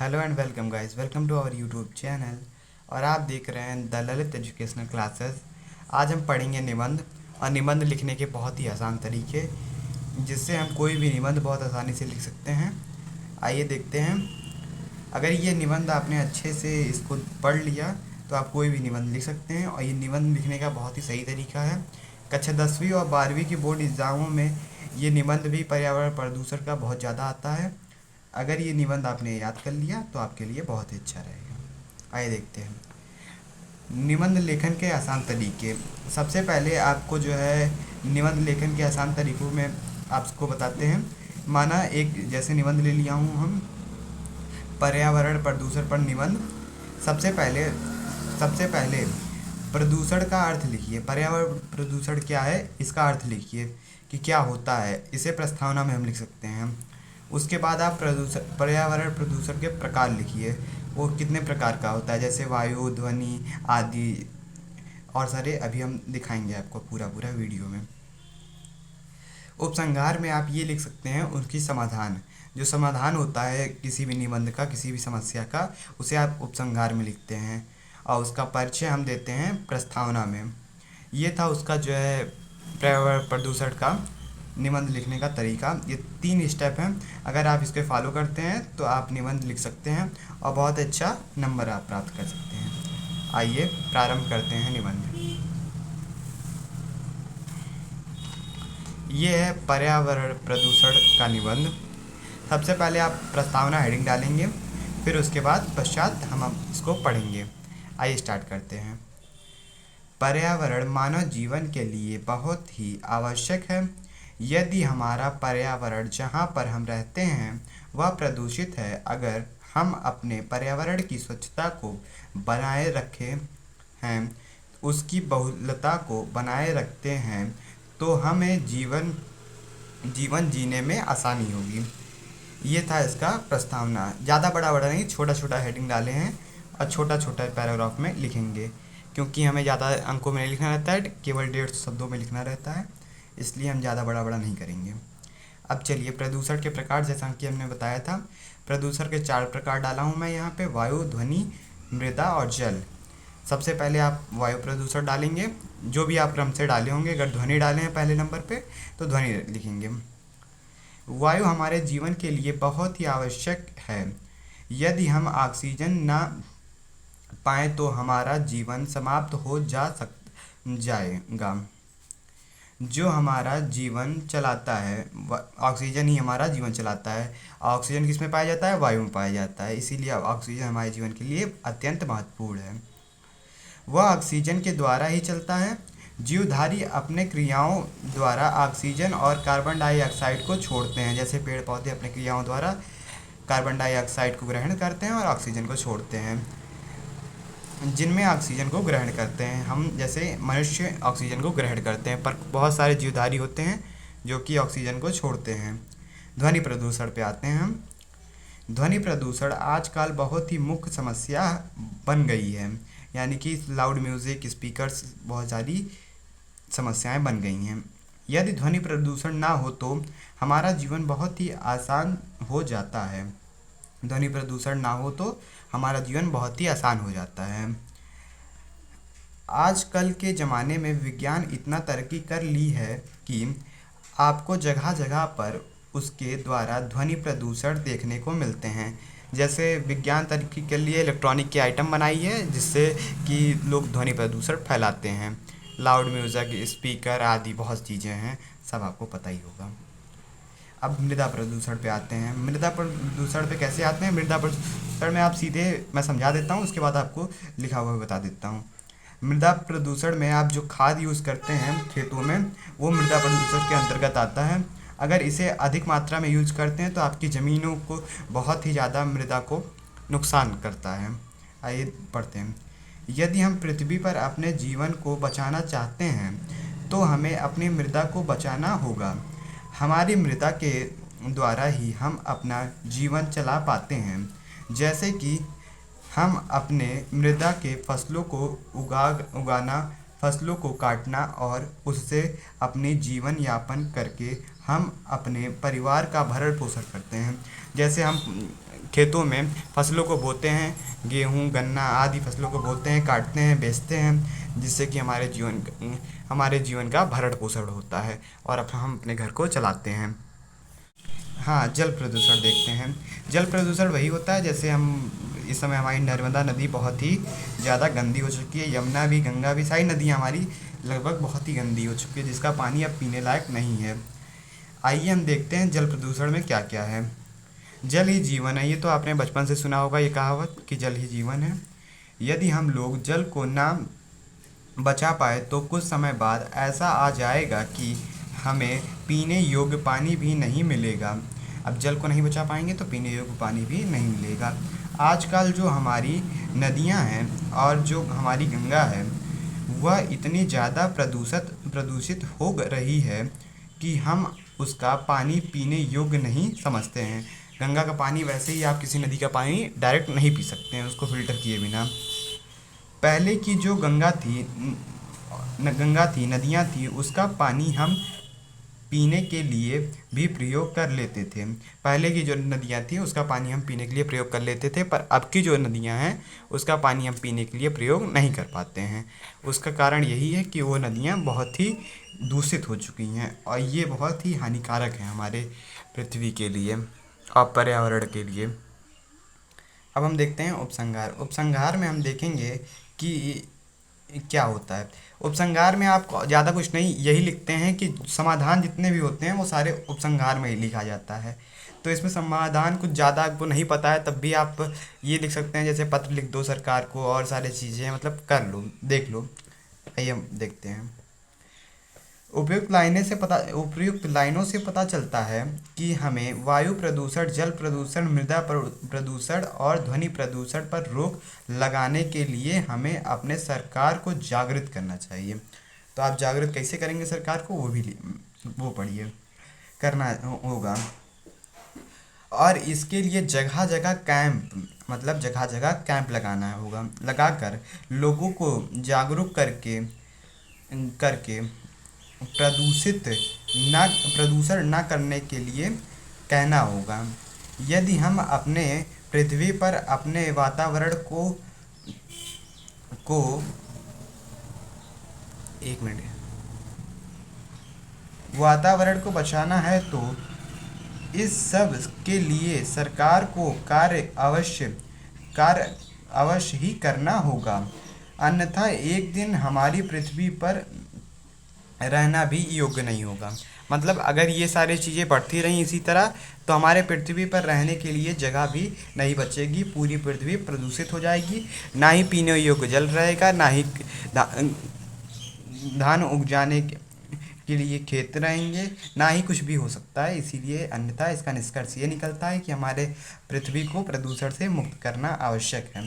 Hello and welcome guys, welcome to our YouTube channel. और आप देख रहे हैं द ललित एजुकेशनल क्लासेस। आज हम पढ़ेंगे निबंध और निबंध लिखने के बहुत ही आसान तरीके, जिससे हम कोई भी निबंध बहुत आसानी से लिख सकते हैं। आइए देखते हैं। अगर ये निबंध आपने अच्छे से इसको पढ़ लिया तो आप कोई भी निबंध लिख सकते हैं। और ये निबंध लिखने का बहुत ही सही तरीका है। कक्षा 10वीं और 12वीं की बोर्ड एग्ज़ामों में ये निबंध भी पर्यावरण प्रदूषण का बहुत ज़्यादा आता है। अगर ये निबंध आपने याद कर लिया तो आपके लिए बहुत ही अच्छा रहेगा। आइए देखते हैं निबंध लेखन के आसान तरीके। सबसे पहले आपको जो है निबंध लेखन के आसान तरीकों में आपको बताते हैं। माना एक जैसे निबंध ले लिया हूँ हम, पर्यावरण प्रदूषण पर निबंध। सबसे पहले सबसे पहले प्रदूषण का अर्थ लिखिए। पर्यावरण प्रदूषण क्या है इसका अर्थ लिखिए कि क्या होता है। इसे प्रस्तावना में हम लिख सकते हैं। उसके बाद आप पर्यावरण प्रदूषण के प्रकार लिखिए, वो कितने प्रकार का होता है, जैसे वायु, ध्वनि आदि और सारे अभी हम दिखाएंगे आपको पूरा पूरा वीडियो में। उपसंहार में आप ये लिख सकते हैं उनकी समाधान। जो समाधान होता है किसी भी निबंध का, किसी भी समस्या का, उसे आप उपसंहार में लिखते हैं। और उसका परिचय हम देते हैं प्रस्तावना में। ये था उसका जो है पर्यावरण प्रदूषण का निबंध लिखने का तरीका। ये 3 स्टेप हैं। अगर आप इसके फॉलो करते हैं तो आप निबंध लिख सकते हैं और बहुत अच्छा नंबर आप प्राप्त कर सकते हैं। आइए प्रारंभ करते हैं निबंध। ये है पर्यावरण प्रदूषण का निबंध। सबसे पहले आप प्रस्तावना हेडिंग डालेंगे, फिर उसके बाद पश्चात हम इसको पढ़ेंगे। आइए स्टार्ट करते हैं। पर्यावरण मानव जीवन के लिए बहुत ही आवश्यक है। यदि हमारा पर्यावरण जहाँ पर हम रहते हैं वह प्रदूषित है, अगर हम अपने पर्यावरण की स्वच्छता को बनाए रखें हैं, उसकी बहुलता को बनाए रखते हैं, तो हमें जीवन जीवन जीने में आसानी होगी। ये था इसका प्रस्तावना। ज़्यादा बड़ा बड़ा नहीं, छोटा छोटा हेडिंग डाले हैं और छोटा छोटा पैराग्राफ में लिखेंगे, क्योंकि हमें ज़्यादा अंकों में नहीं लिखना रहता है, केवल 150 शब्दों में लिखना रहता है, इसलिए हम ज़्यादा बड़ा बड़ा नहीं करेंगे। अब चलिए प्रदूषण के प्रकार, जैसा कि हमने बताया था, प्रदूषण के 4 प्रकार डाला हूँ मैं यहाँ पे: वायु, ध्वनि, मृदा और जल। सबसे पहले आप वायु प्रदूषण डालेंगे, जो भी आप क्रम से डाले होंगे। अगर ध्वनि डाले हैं पहले नंबर पे तो ध्वनि लिखेंगे। वायु हमारे जीवन के लिए बहुत ही आवश्यक है। यदि हम ऑक्सीजन ना पाए तो हमारा जीवन समाप्त हो जाएगा। जो हमारा जीवन चलाता है, ऑक्सीजन ही हमारा जीवन चलाता है। ऑक्सीजन किस में पाया जाता है? वायु में पाया जाता है। इसीलिए ऑक्सीजन हमारे जीवन के लिए अत्यंत महत्वपूर्ण है। वह ऑक्सीजन के द्वारा ही चलता है। जीवधारी अपने क्रियाओं द्वारा ऑक्सीजन और कार्बन डाइऑक्साइड को छोड़ते हैं। जैसे पेड़ पौधे अपने क्रियाओं द्वारा कार्बन डाइऑक्साइड को ग्रहण करते हैं और ऑक्सीजन को छोड़ते हैं। जिनमें ऑक्सीजन को ग्रहण करते हैं हम, जैसे मनुष्य ऑक्सीजन को ग्रहण करते हैं, पर बहुत सारे जीवधारी होते हैं जो कि ऑक्सीजन को छोड़ते हैं। ध्वनि प्रदूषण पे आते हैं हम। ध्वनि प्रदूषण आजकल बहुत ही मुख्य समस्या बन गई है, यानी कि लाउड म्यूज़िक, स्पीकर्स, बहुत सारी समस्याएं बन गई हैं। यदि ध्वनि प्रदूषण ना हो तो हमारा जीवन बहुत ही आसान हो जाता है। ध्वनि प्रदूषण ना हो तो हमारा जीवन बहुत ही आसान हो जाता है। आजकल के ज़माने में विज्ञान इतना तरक्की कर ली है कि आपको जगह जगह पर उसके द्वारा ध्वनि प्रदूषण देखने को मिलते हैं। जैसे विज्ञान तरक्की के लिए इलेक्ट्रॉनिक की आइटम बनाई है, जिससे कि लोग ध्वनि प्रदूषण फैलाते हैं। लाउड म्यूज़िक, स्पीकर आदि बहुत चीज़ें हैं, सब आपको पता ही होगा। अब मृदा प्रदूषण पे आते हैं। मृदा प्रदूषण पे कैसे आते हैं? मृदा प्रदूषण में आप सीधे, मैं समझा देता हूँ, उसके बाद आपको लिखा हुआ बता देता हूँ। मृदा प्रदूषण में आप जो खाद यूज़ करते हैं खेतों में, वो मृदा प्रदूषण के अंतर्गत आता है। अगर इसे अधिक मात्रा में यूज करते हैं तो आपकी ज़मीनों को बहुत ही ज़्यादा मृदा को नुकसान करता है। आइए पढ़ते हैं। यदि हम पृथ्वी पर अपने जीवन को बचाना चाहते हैं तो हमें अपनी मृदा को बचाना होगा। हमारी मृदा के द्वारा ही हम अपना जीवन चला पाते हैं। जैसे कि हम अपने मृदा के फसलों को उगाना, फसलों को काटना और उससे अपनी जीवन यापन करके हम अपने परिवार का भरण पोषण करते हैं। जैसे हम खेतों में फसलों को बोते हैं, गेहूँ गन्ना आदि फसलों को बोते हैं, काटते हैं, बेचते हैं, जिससे कि हमारे जीवन का भरण पोषण होता है और अब हम अपने घर को चलाते हैं। हाँ, जल प्रदूषण देखते हैं। जल प्रदूषण वही होता है, जैसे हम इस समय हमारी नर्मदा नदी बहुत ही ज़्यादा गंदी हो चुकी है, यमुना भी, गंगा भी, सारी नदियाँ हमारी लगभग बहुत ही गंदी हो चुकी है, जिसका पानी अब पीने लायक नहीं है। आइए हम देखते हैं जल प्रदूषण में क्या क्या है। जल ही जीवन है, ये तो आपने बचपन से सुना होगा ये कहावत कि जल ही जीवन है। यदि हम लोग जल को ना बचा पाए तो कुछ समय बाद ऐसा आ जाएगा कि हमें पीने योग्य पानी भी नहीं मिलेगा। अब जल को नहीं बचा पाएंगे तो पीने योग्य पानी भी नहीं मिलेगा। आजकल जो हमारी नदियां हैं और जो हमारी गंगा है वह इतनी ज़्यादा प्रदूषित हो रही है कि हम उसका पानी पीने योग्य नहीं समझते हैं। गंगा का पानी वैसे ही आप किसी नदी का पानी डायरेक्ट नहीं पी सकते हैं उसको फ़िल्टर किए बिना। पहले की जो गंगा थी, नदियाँ थी, उसका पानी हम पीने के लिए भी प्रयोग कर लेते थे। पहले की जो नदियाँ थी उसका पानी हम पीने के लिए प्रयोग कर लेते थे, पर अब की जो नदियाँ हैं उसका पानी हम पीने के लिए प्रयोग नहीं कर पाते हैं। उसका कारण यही है कि वो नदियाँ बहुत ही दूषित हो चुकी हैं और ये बहुत ही हानिकारक है हमारे पृथ्वी के लिए और पर्यावरण के लिए। अब हम देखते हैं उपसंहार। उपसंहार में हम देखेंगे कि क्या होता है। उपसंहार में आप ज़्यादा कुछ नहीं, यही लिखते हैं कि समाधान जितने भी होते हैं वो सारे उपसंहार में ही लिखा जाता है। तो इसमें समाधान कुछ ज़्यादा आपको नहीं पता है तब भी आप ये लिख सकते हैं, जैसे पत्र लिख दो सरकार को और सारी चीज़ें मतलब कर लो, देख लो। आइए हम देखते हैं। उपयुक्त लाइनों से पता चलता है कि हमें वायु प्रदूषण, जल प्रदूषण, मृदा प्रदूषण और ध्वनि प्रदूषण पर रोक लगाने के लिए हमें अपने सरकार को जागृत करना चाहिए। तो आप जागृत कैसे करेंगे सरकार को, वो पढ़िए, करना होगा। और इसके लिए जगह जगह कैंप, मतलब जगह जगह कैंप लगाना होगा, लगाकर लोगों को जागरूक करके करके प्रदूषण ना करने के लिए कहना होगा। यदि हम अपने पृथ्वी पर अपने को एक मिनट वातावरण को बचाना है तो इस सब के लिए सरकार को कार्य अवश्य ही करना होगा, अन्यथा एक दिन हमारी पृथ्वी पर रहना भी योग्य नहीं होगा। मतलब अगर ये सारी चीज़ें बढ़ती रहीं इसी तरह तो हमारे पृथ्वी पर रहने के लिए जगह भी नहीं बचेगी, पूरी पृथ्वी प्रदूषित हो जाएगी, ना ही पीने योग्य जल रहेगा, ना ही धान उग के लिए खेत रहेंगे, ना ही कुछ भी हो सकता है। इसीलिए अन्यथा इसका निष्कर्ष ये निकलता है कि हमारे पृथ्वी को प्रदूषण से मुक्त करना आवश्यक है।